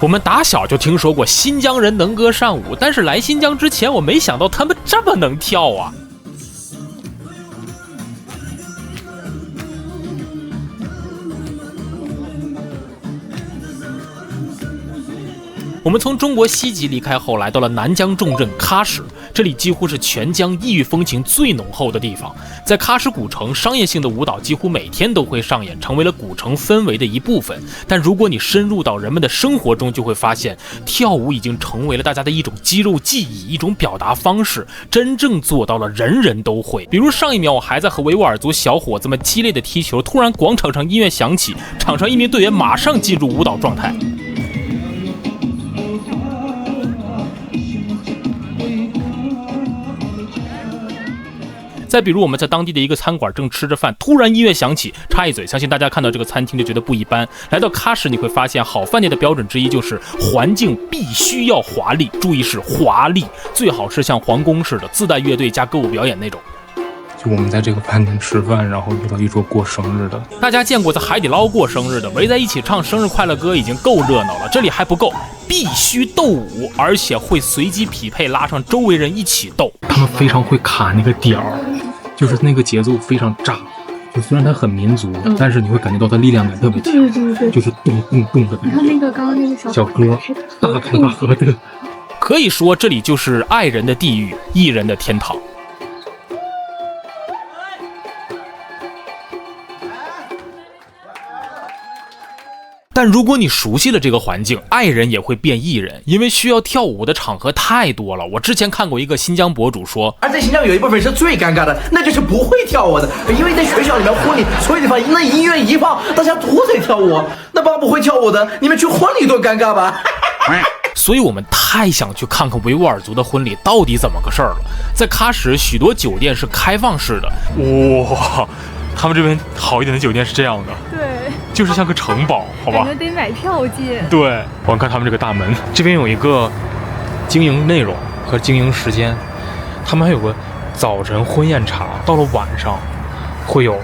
我们打小就听说过新疆人能歌善舞，但是来新疆之前，我没想到他们这么能跳啊！我们从中国西极离开后，来到了南疆重镇喀什，这里几乎是全疆异域风情最浓厚的地方。在喀什古城，商业性的舞蹈几乎每天都会上演，成为了古城氛围的一部分。但如果你深入到人们的生活中，就会发现，跳舞已经成为了大家的一种肌肉记忆，一种表达方式，真正做到了人人都会。比如上一秒我还在和维吾尔族小伙子们激烈的踢球，突然广场上音乐响起，场上一名队员马上进入舞蹈状态。再比如我们在当地的一个餐馆正吃着饭，突然音乐响起，插一嘴，相信大家看到这个餐厅就觉得不一般。来到喀什，你会发现好饭店的标准之一就是环境必须要华丽，注意是华丽，最好是像皇宫似的自带乐队加歌舞表演那种。就我们在这个饭店吃饭，然后遇到一桌过生日的。大家见过在海底捞过生日的，围在一起唱生日快乐歌已经够热闹了，这里还不够，必须斗舞，而且会随机匹配拉上周围人一起斗。他们非常会卡那个点儿，就是那个节奏非常炸。就虽然它很民族，但是你会感觉到它力量感特别强，对，就是动动动的感觉。然后那个刚刚那个小歌，大开大合的。可以说这里就是爱人的地狱，艺人的天堂。但如果你熟悉了这个环境，爱人也会变艺人，因为需要跳舞的场合太多了。我之前看过一个新疆博主说，而在新疆有一部分是最尴尬的，那就是不会跳舞的，因为在学校里面婚礼，所有地方那音乐一放，大家都在跳舞，那帮不会跳舞的，你们去婚礼多尴尬吧？所以我们太想去看看维吾尔族的婚礼到底怎么个事儿了。在喀什，许多酒店是开放式的，哇，他们这边好一点的酒店是这样的，对，就是像个城堡，好吧？感觉得买票进。对，我看他们这个大门，这边有一个经营内容和经营时间，他们还有个早晨婚宴茶，到了晚上会有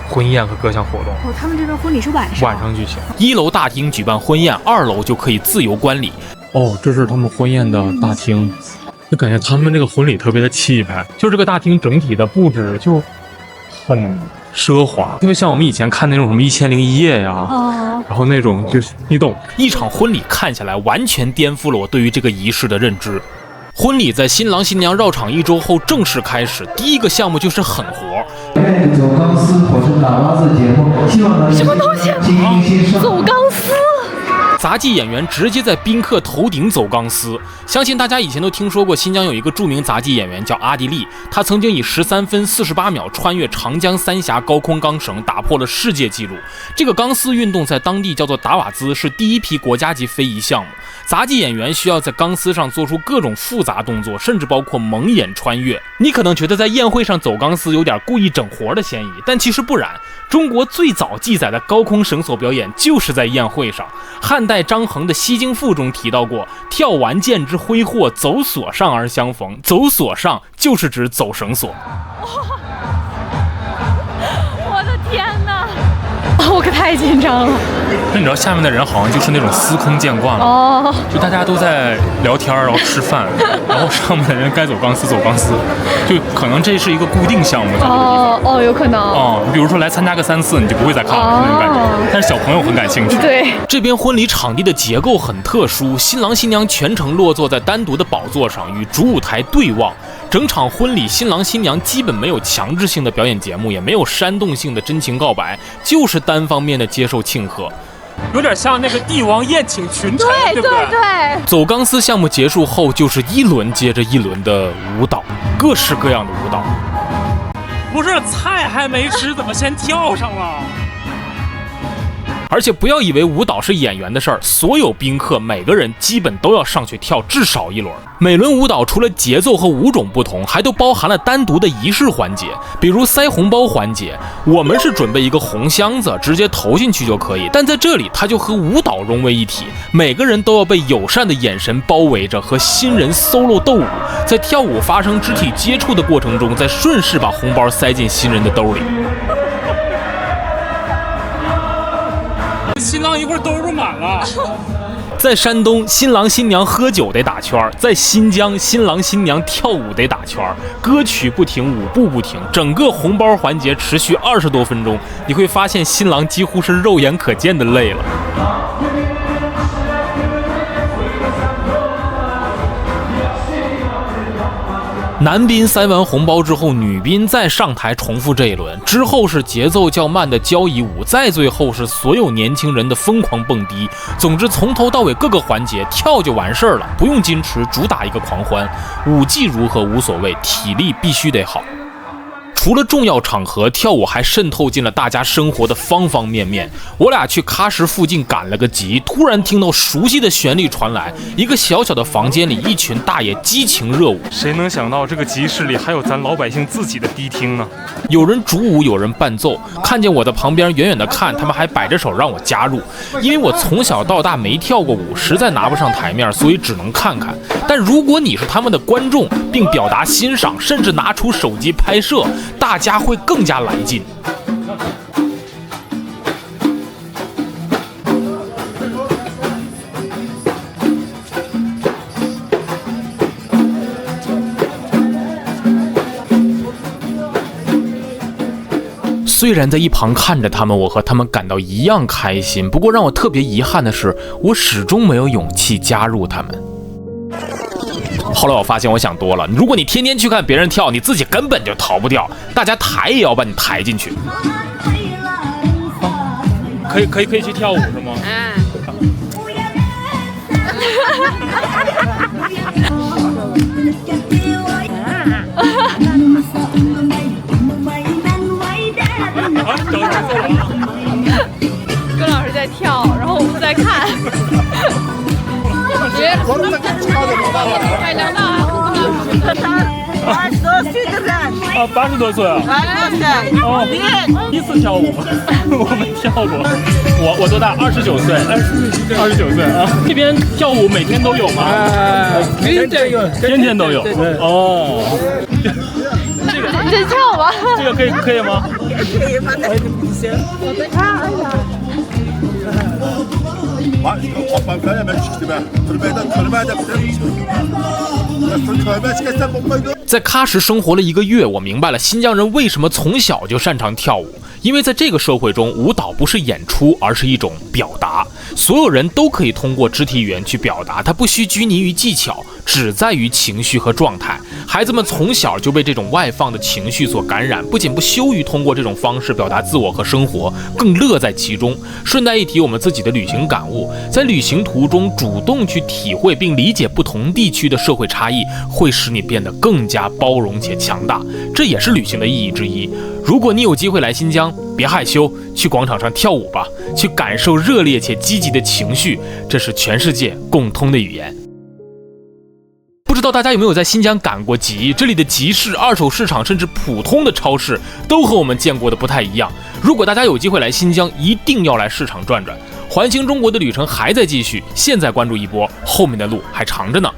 婚宴和各项活动。哦，他们这边婚礼是晚上举行。1楼大厅举办婚宴，2楼就可以自由观礼。哦，这是他们婚宴的大厅，就感觉他们这个婚礼特别的气派，就这个大厅整体的布置就很奢华，特别像我们以前看那种什么1001夜呀，然后那种就是你懂。一场婚礼看下来，完全颠覆了我对于这个仪式的认知。婚礼在新郎新娘绕场1周后正式开始，第一个项目就是狠活。走钢丝，我是打蛙子节目，希望能什么东西？走钢丝。杂技演员直接在宾客头顶走钢丝，相信大家以前都听说过，新疆有一个著名杂技演员叫阿迪丽，他曾经以13分48秒穿越长江三峡高空钢绳，打破了世界纪录。这个钢丝运动在当地叫做达瓦兹，是第一批国家级非遗项目。杂技演员需要在钢丝上做出各种复杂动作，甚至包括蒙眼穿越。你可能觉得在宴会上走钢丝有点故意整活的嫌疑，但其实不然。中国最早记载的高空绳索表演就是在宴会上。汉代张衡的《西京赋》中提到过，跳完剑之挥霍，走索上而相逢。走索上就是指走绳索。我的天哪！我可太紧张了。那你知道下面的人好像就是那种司空见惯了，哦，就大家都在聊天，然后吃饭，然后上面的人该走钢丝走钢丝，就可能这是一个固定项目在这个地方。哦，有可能。你比如说来参加个3次，你就不会再看了，那种感觉。但是小朋友很感兴趣。对，这边婚礼场地的结构很特殊，新郎新娘全程落坐在单独的宝座上，与主舞台对望。整场婚礼，新郎新娘基本没有强制性的表演节目，也没有煽动性的真情告白，就是单方面的接受庆贺。有点像那个帝王宴请群臣，对不对？对。走钢丝项目结束后，就是一轮接着一轮的舞蹈，各式各样的舞蹈。不是菜还没吃，怎么先跳上了？而且不要以为舞蹈是演员的事儿，所有宾客每个人基本都要上去跳至少一轮。每轮舞蹈除了节奏和舞种不同，还都包含了单独的仪式环节，比如塞红包环节，我们是准备一个红箱子，直接投进去就可以，但在这里它就和舞蹈融为一体，每个人都要被友善的眼神包围着，和新人 solo 斗舞，在跳舞发生肢体接触的过程中，再顺势把红包塞进新人的兜里。新郎一会儿兜满了。在山东，新郎新娘喝酒得打圈儿；在新疆，新郎新娘跳舞得打圈儿，歌曲不停，舞步不停，整个红包环节持续20多分钟。你会发现，新郎几乎是肉眼可见的累了。男宾塞完红包之后，女宾再上台重复这一轮，之后是节奏较慢的交谊舞，再最后是所有年轻人的疯狂蹦迪。总之，从头到尾各个环节跳就完事儿了，不用矜持，主打一个狂欢。舞技如何无所谓，体力必须得好。除了重要场合，跳舞还渗透进了大家生活的方方面面。我俩去喀什附近赶了个集，突然听到熟悉的旋律传来，一个小小的房间里，一群大爷激情热舞。谁能想到这个集市里还有咱老百姓自己的迪厅呢？有人主舞，有人伴奏。看见我的旁边远远的看，他们还摆着手让我加入。因为我从小到大没跳过舞，实在拿不上台面，所以只能看看。但如果你是他们的观众，并表达欣赏，甚至拿出手机拍摄，大家会更加来劲。虽然在一旁看着他们，我和他们感到一样开心，不过让我特别遗憾的是，我始终没有勇气加入他们。后来我发现我想多了，如果你天天去看别人跳，你自己根本就逃不掉，大家抬也要把你抬进去。可以去跳舞是吗？跟老师在跳，然后我们在看。快凉到80多岁啊！哦，第一次跳舞，我没跳过。我多大？29岁。29岁啊！这边跳舞每天都有吗？天天都有。哦。这个你在跳吧？这个可以吗？在喀什生活了1个月，我明白了新疆人为什么从小就擅长跳舞。因为在这个社会中，舞蹈不是演出，而是一种表达。所有人都可以通过肢体语言去表达，它不需拘泥于技巧，只在于情绪和状态。孩子们从小就被这种外放的情绪所感染，不仅不羞于通过这种方式表达自我和生活，更乐在其中。顺带一提，我们自己的旅行感悟，在旅行途中主动去体会并理解不同地区的社会差异，会使你变得更加包容且强大，这也是旅行的意义之一。如果你有机会来新疆，别害羞，去广场上跳舞吧，去感受热烈且积极的情绪，这是全世界共通的语言。不知道大家有没有在新疆赶过集？这里的集市、二手市场，甚至普通的超市，都和我们见过的不太一样。如果大家有机会来新疆，一定要来市场转转。环形中国的旅程还在继续，现在关注一波，后面的路还长着呢。